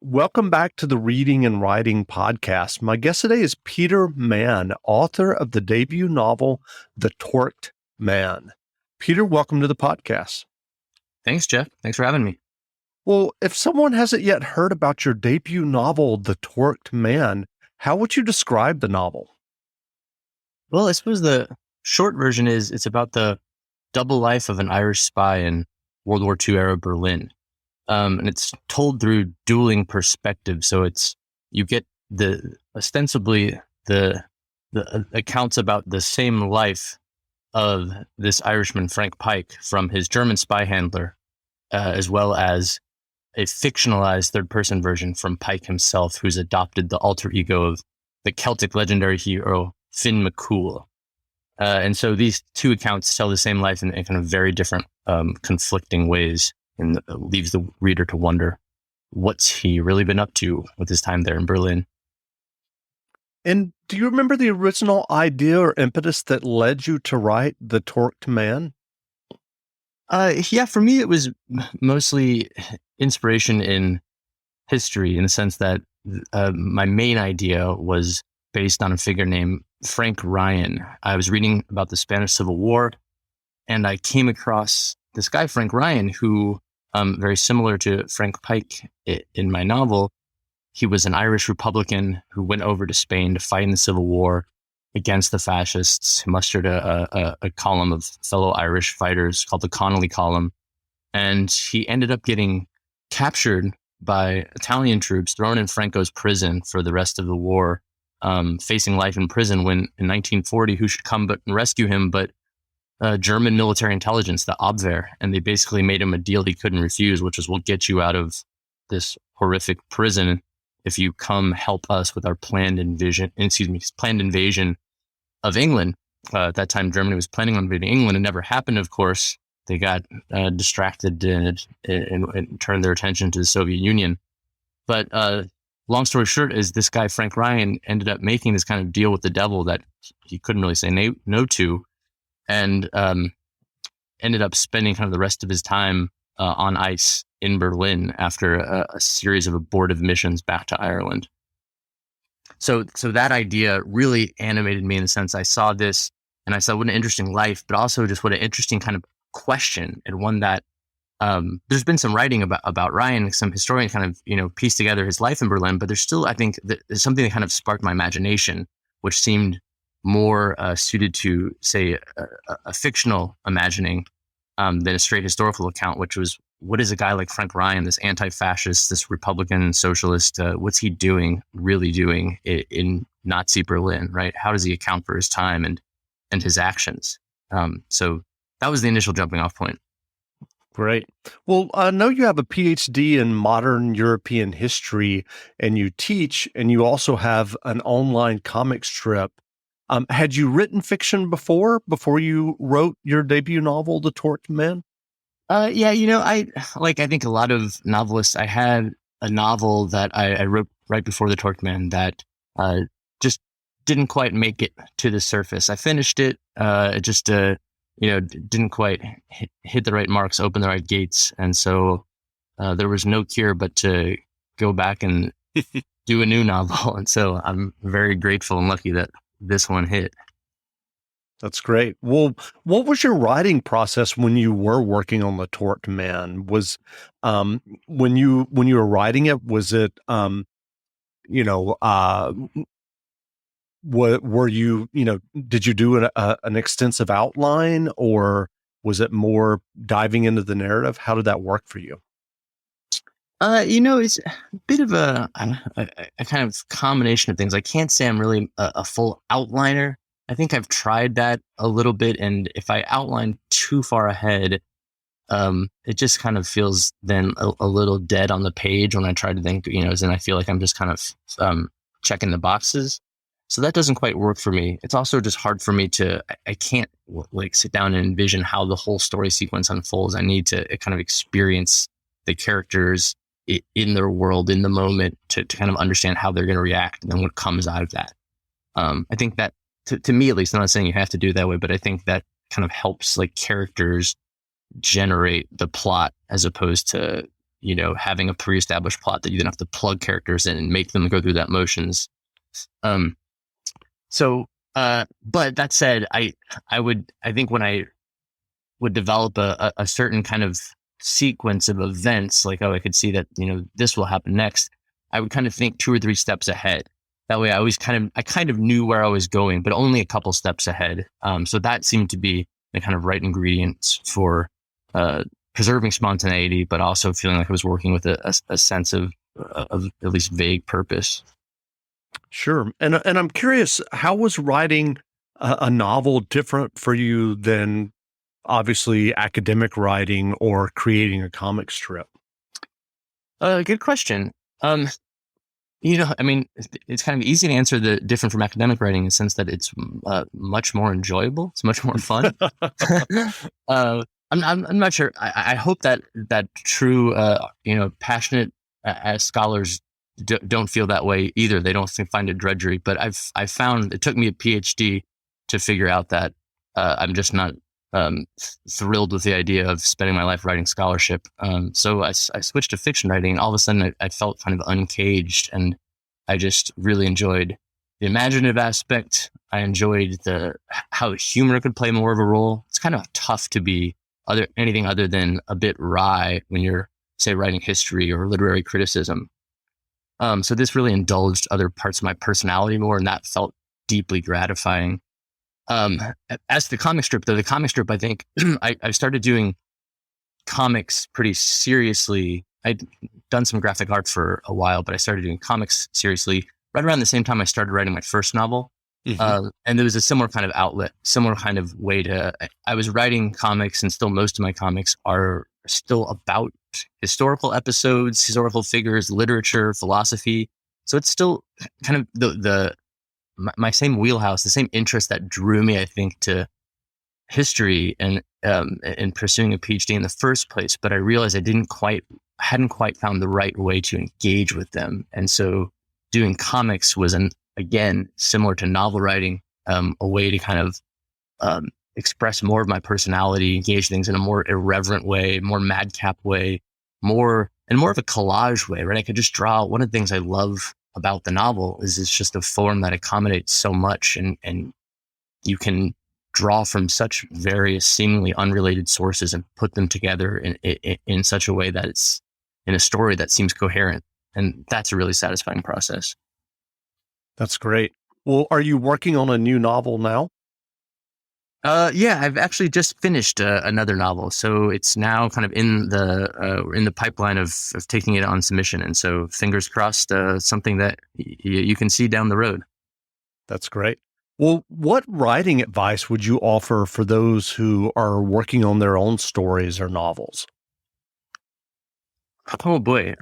Welcome back to the Reading and Writing Podcast. My guest today is Peter Mann, author of the debut novel, The Torqued Man. Peter, welcome to the podcast. Thanks, Jeff. Thanks for having me. Well, if someone hasn't yet heard about your debut novel, The Torqued Man, how would you describe the novel? Well, I suppose the short version is it's about the double life of an Irish spy in World War II era Berlin. And it's told through dueling perspectives. So you get ostensibly the accounts about the same life of this Irishman, Frank Pike, from his German spy handler, as well as a fictionalized third-person version from Pike himself, who's adopted the alter ego of the Celtic legendary hero Finn McCool. And so these two accounts tell the same life in kind of very different, conflicting ways, and leaves the reader to wonder, what's he really been up to with his time there in Berlin? And do you remember the original idea or impetus that led you to write The Torqued Man? Yeah, for me, it was mostly inspiration in history, in the sense that my main idea was based on a figure named Frank Ryan. I was reading about the Spanish Civil War, and I came across this guy, Frank Ryan, who, very similar to Frank Pike in my novel, he was an Irish Republican who went over to Spain to fight in the Civil War against the fascists. He mustered a column of fellow Irish fighters called the Connolly Column. And he ended up getting captured by Italian troops, thrown in Franco's prison for the rest of the war, facing life in prison when in 1940, who should come but rescue him but German military intelligence, the Abwehr, and they basically made him a deal he couldn't refuse, which was, we'll get you out of this horrific prison if you come help us with our planned invasion of England. At that time, Germany was planning on invading England. It never happened, of course. They got distracted and turned their attention to the Soviet Union. But long story short is this guy, Frank Ryan, ended up making this kind of deal with the devil that he couldn't really say no to, and ended up spending kind of the rest of his time on ice in Berlin after a series of abortive missions back to Ireland. So that idea really animated me, in the sense I saw this and I saw what an interesting life, but also just what an interesting kind of question, and one that there's been some writing about Ryan, some historians kind of, pieced together his life in Berlin, but there's still, I think, there's something that kind of sparked my imagination, which seemed more suited to, say, a fictional imagining than a straight historical account, which was, what is a guy like Frank Ryan, this anti-fascist, this Republican socialist, what's he really doing in Nazi Berlin, right? How does he account for his time and his actions? So that was the initial jumping off point. Great. Well, I know you have a PhD in modern European history, and you teach, and you also have an online comic strip. Had you written fiction before you wrote your debut novel, The Torqued Man? Yeah, I think a lot of novelists, I had a novel that I wrote right before The Torqued Man that just didn't quite make it to the surface. I finished it. It just, didn't quite hit the right marks, open the right gates. And so there was no cure but to go back and do a new novel. And so I'm very grateful and lucky that this one hit. That's great. Well, what was your writing process when you were working on The Torqued Man? Was when you were writing it, was it were you did you do an extensive outline, or was it more diving into the narrative? How did that work for you? It's a bit of a kind of combination of things. I can't say I'm really a full outliner. I think I've tried that a little bit, and if I outline too far ahead, it just kind of feels then a little dead on the page when I try to think, then I feel like I'm just kind of checking the boxes. So that doesn't quite work for me. It's also just hard for me I can't sit down and envision how the whole story sequence unfolds. I need to kind of experience the characters in their world, in the moment, to kind of understand how they're going to react, and then what comes out of that. I think that, to me at least, I'm not saying you have to do it that way, but I think that kind of helps characters generate the plot, as opposed to having a pre-established plot that you then have to plug characters in and make them go through that motions. Um, but that said, I think when I would develop a certain kind of sequence of events, like, oh, I could see that, this will happen next, I would kind of think 2 or 3 steps ahead. That way I kind of knew where I was going, but only a couple steps ahead. So that seemed to be the kind of right ingredients for preserving spontaneity, but also feeling like I was working with a sense of at least vague purpose. Sure. And I'm curious, how was writing a novel different for you than obviously academic writing or creating a comic strip? Good question. I mean, it's kind of easy to answer the different from academic writing in the sense that it's much more enjoyable. It's much more fun. I'm not sure. I hope that true, passionate as scholars don't feel that way either. They don't find it drudgery. But I found it took me a PhD to figure out that I'm just not thrilled with the idea of spending my life writing scholarship. So I switched to fiction writing, and all of a sudden I felt kind of uncaged, and I just really enjoyed the imaginative aspect. I enjoyed how humor could play more of a role. It's kind of tough to be anything other than a bit wry when you're, say, writing history or literary criticism. So this really indulged other parts of my personality more, and that felt deeply gratifying. As the comic strip, though, I think I started doing comics pretty seriously. I'd done some graphic art for a while, but I started doing comics seriously right around the same time I started writing my first novel. Mm-hmm. And there was a similar kind of outlet, similar kind of way I was writing comics, and still most of my comics are still about historical episodes, historical figures, literature, philosophy. So it's still kind of my same wheelhouse, the same interest that drew me, I think, to history and pursuing a PhD in the first place. But I realized I hadn't quite found the right way to engage with them. And so doing comics was, again, similar to novel writing, a way to kind of express more of my personality, engage things in a more irreverent way, more madcap way, more of a collage way, right? I could just draw. One of the things I love about the novel is it's just a form that accommodates so much, and you can draw from such various seemingly unrelated sources and put them together in such a way that it's in a story that seems coherent. And that's a really satisfying process. That's great. Well, are you working on a new novel now? Yeah, I've actually just finished another novel, so it's now kind of in the pipeline of taking it on submission, and so fingers crossed, something that you can see down the road. That's great. Well, what writing advice would you offer for those who are working on their own stories or novels? Oh boy,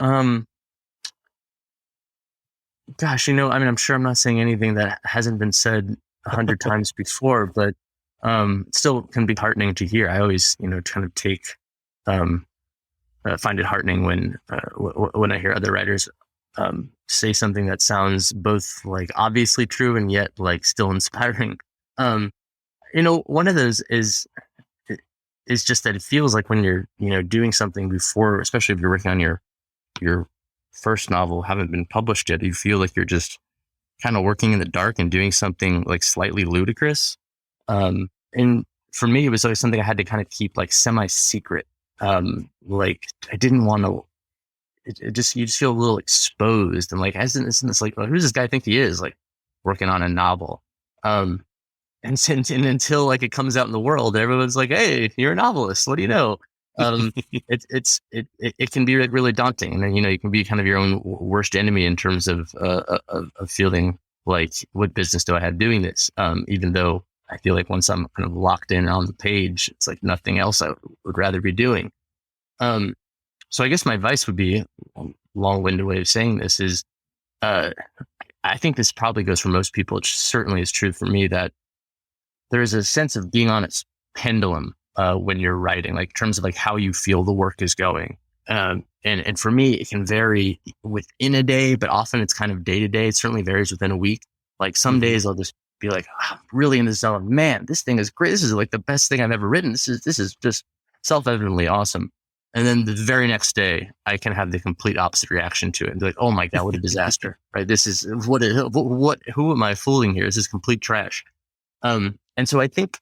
gosh, I mean, I'm sure I'm not saying anything that hasn't been said 100 times before, but it still can be heartening to hear. I always, kind of find it heartening when I hear other writers say something that sounds both like obviously true and yet like still inspiring. One of those is just that it feels like when you're, doing something before, especially if you're working on your first novel, haven't been published yet, you feel like you're just kind of working in the dark and doing something like slightly ludicrous. And for me, it was always something I had to kind of keep like semi-secret. Like I didn't want to, you just feel a little exposed and like, isn't this like, who does this guy think he is, like working on a novel? And until like it comes out in the world, everyone's like, hey, you're a novelist. What do you know? It can be like really daunting. And then, you can be kind of your own worst enemy in terms of feeling like, what business do I have doing this? Even though I feel like once I'm kind of locked in on the page, it's like nothing else I would rather be doing. So I guess my advice would be, a long-winded way of saying this is, I think this probably goes for most people. It certainly is true for me that there is a sense of being on its pendulum when you're writing, like in terms of like how you feel the work is going. And for me, it can vary within a day, but often it's kind of day to day. It certainly varies within a week. Like some days I'll just be like, I'm really in the zone. Man, this thing is great. This is like the best thing I've ever written. This is just self-evidently awesome. And then the very next day, I can have the complete opposite reaction to it and be like, "Oh my god, what a disaster!" Right? This is what? Who am I fooling here? This is complete trash. And so I think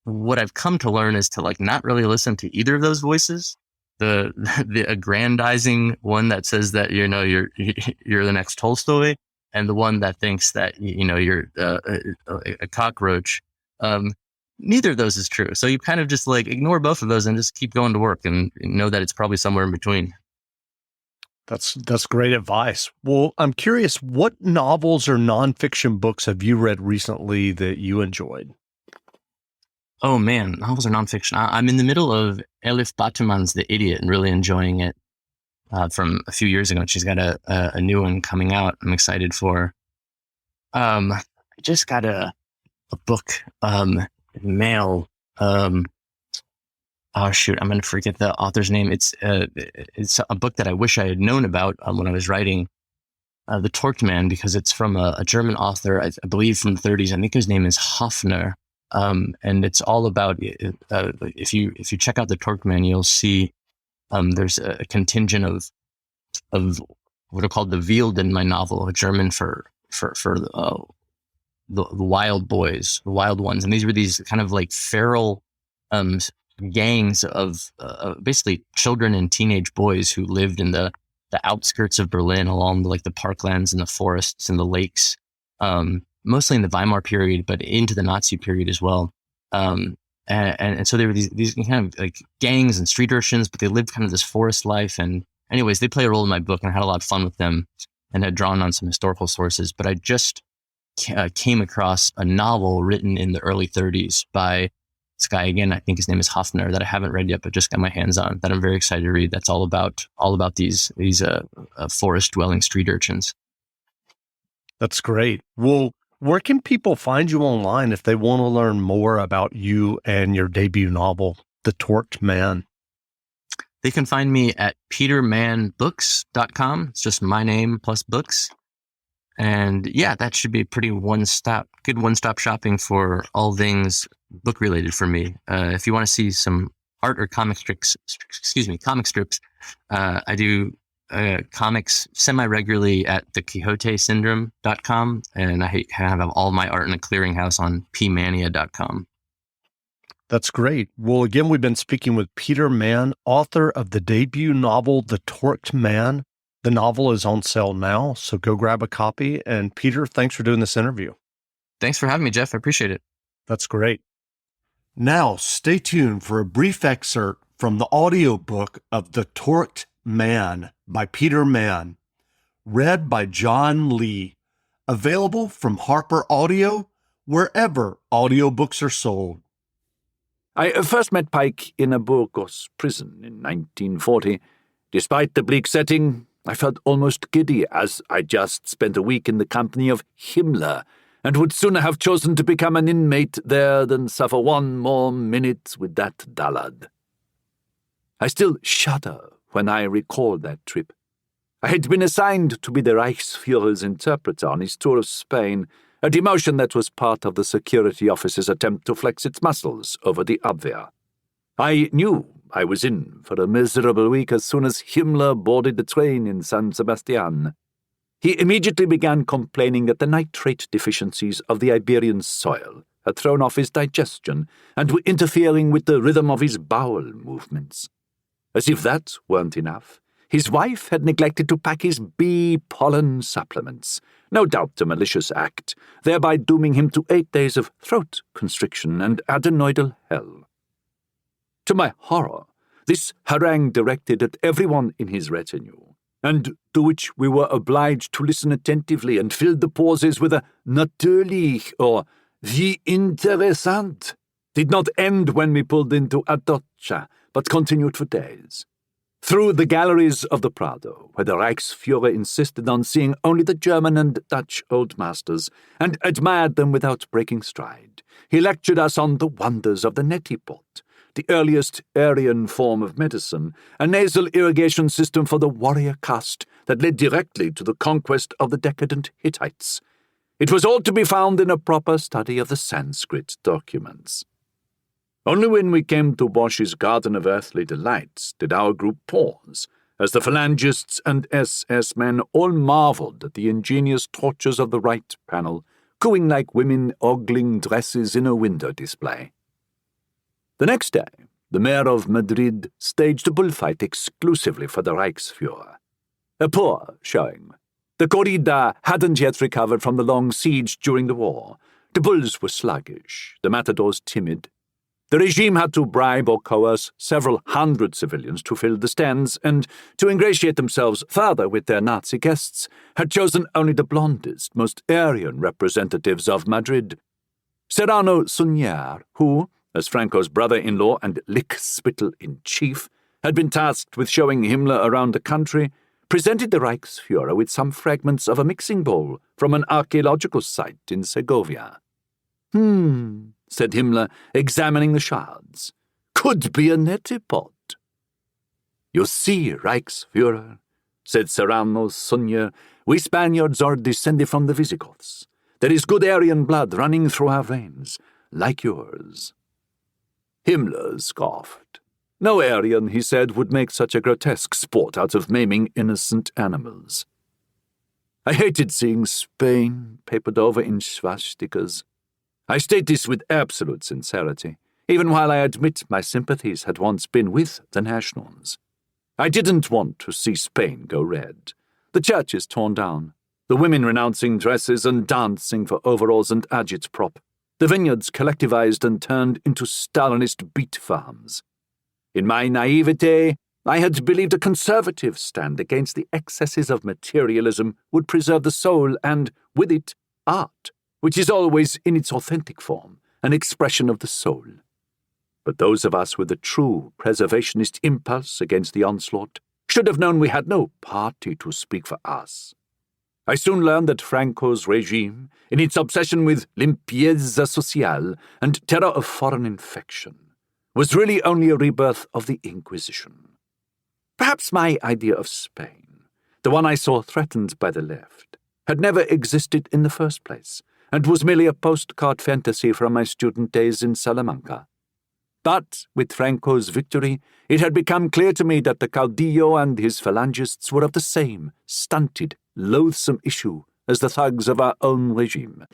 what I've come to learn is to like not really listen to either of those voices. The the aggrandizing one that says that you're the next Tolstoy, and the one that thinks that you're a cockroach. Neither of those is true. So you kind of just like ignore both of those and just keep going to work and know that it's probably somewhere in between. That's great advice. Well, I'm curious, what novels or nonfiction books have you read recently that you enjoyed? Oh man, novels or nonfiction. I'm in the middle of Elif Batuman's The Idiot and really enjoying it from a few years ago. She's got a new one coming out. I'm excited for. I just got a book mail. Oh shoot, I'm gonna forget the author's name. It's a book that I wish I had known about when I was writing The Torqued Man, because it's from a German author, I believe from the 30s. I think his name is Hafner. And it's all about if you check out The Torqued Man, you'll see there's a contingent of what are called the Wilden, my novel, a German for the wild boys, the wild ones, and these were these kind of like feral gangs of basically children and teenage boys who lived in the outskirts of Berlin, along like the parklands and the forests and the lakes, mostly in the Weimar period, but into the Nazi period as well. And so there were these kind of like gangs and street urchins, but they lived kind of this forest life. And anyways, they play a role in my book, and I had a lot of fun with them and had drawn on some historical sources. But I just came across a novel written in the early 30s by this guy, again, I think his name is Hafner, that I haven't read yet, but just got my hands on, that I'm very excited to read. That's all about these forest dwelling street urchins. That's great. Well, where can people find you online if they want to learn more about you and your debut novel, The Torqued Man? They can find me at petermannbooks.com. It's just my name plus books. And yeah, that should be pretty good one-stop shopping for all things book related for me. If you want to see some art or comic strips, I do comics semi-regularly at thequixotesyndrome.com, and I have all my art in a clearinghouse on pmania.com. That's great. Well, again, we've been speaking with Peter Mann, author of the debut novel, The Torqued Man. The novel is on sale now, so go grab a copy. And Peter, thanks for doing this interview. Thanks for having me, Jeff. I appreciate it. That's great. Now, stay tuned for a brief excerpt from the audiobook of The Torqued Man by Peter Mann, read by John Lee, available from Harper Audio, wherever audiobooks are sold. I first met Pike in a Burgos prison in 1940. Despite the bleak setting, I felt almost giddy, as I just spent a week in the company of Himmler, and would sooner have chosen to become an inmate there than suffer one more minute with that dullard. I still shudder when I recall that trip. I had been assigned to be the Reichsführer's interpreter on his tour of Spain, a demotion that was part of the security office's attempt to flex its muscles over the Abwehr. I knew I was in for a miserable week as soon as Himmler boarded the train in San Sebastian. He immediately began complaining that the nitrate deficiencies of the Iberian soil had thrown off his digestion and were interfering with the rhythm of his bowel movements. As if that weren't enough, his wife had neglected to pack his bee pollen supplements, no doubt a malicious act, thereby dooming him to 8 days of throat constriction and adenoidal hell. To my horror, this harangue directed at everyone in his retinue, and to which we were obliged to listen attentively and filled the pauses with a natürlich or wie interessant, did not end when we pulled into Atocha, but continued for days. Through the galleries of the Prado, where the Reichsführer insisted on seeing only the German and Dutch old masters, and admired them without breaking stride, he lectured us on the wonders of the neti pot, the earliest Aryan form of medicine, a nasal irrigation system for the warrior caste that led directly to the conquest of the decadent Hittites. It was all to be found in a proper study of the Sanskrit documents. Only when we came to Bosch's Garden of Earthly Delights did our group pause, as the Phalangists and SS men all marveled at the ingenious tortures of the right panel, cooing like women ogling dresses in a window display. The next day, the mayor of Madrid staged a bullfight exclusively for the Reichsfuhrer. A poor showing. The corrida hadn't yet recovered from the long siege during the war. The bulls were sluggish, the matadors timid. The regime had to bribe or coerce several hundred civilians to fill the stands, and to ingratiate themselves further with their Nazi guests, had chosen only the blondest, most Aryan representatives of Madrid. Serrano Suñer, who, as Franco's brother-in-law and lickspittle-in-chief, had been tasked with showing Himmler around the country, presented the Reichsfuhrer with some fragments of a mixing bowl from an archaeological site in Segovia. Said Himmler, examining the shards. Could be a neti pot. You see, Reichsfuhrer, said Serrano Suñer, we Spaniards are descended from the Visigoths. There is good Aryan blood running through our veins, like yours. Himmler scoffed. No Aryan, he said, would make such a grotesque sport out of maiming innocent animals. I hated seeing Spain papered over in swastikas. I state this with absolute sincerity, even while I admit my sympathies had once been with the Nationals. I didn't want to see Spain go red. The churches torn down, the women renouncing dresses and dancing for overalls and agitprop, the vineyards collectivized and turned into Stalinist beet farms. In my naivete, I had believed a conservative stand against the excesses of materialism would preserve the soul and, with it, art, which is always, in its authentic form, an expression of the soul. But those of us with a true preservationist impulse against the onslaught should have known we had no party to speak for us. I soon learned that Franco's regime, in its obsession with limpieza social and terror of foreign infection, was really only a rebirth of the Inquisition. Perhaps my idea of Spain, the one I saw threatened by the left, had never existed in the first place, and was merely a postcard fantasy from my student days in Salamanca. But, with Franco's victory, it had become clear to me that the Caudillo and his Phalangists were of the same stunted, loathsome issue as the thugs of our own regime.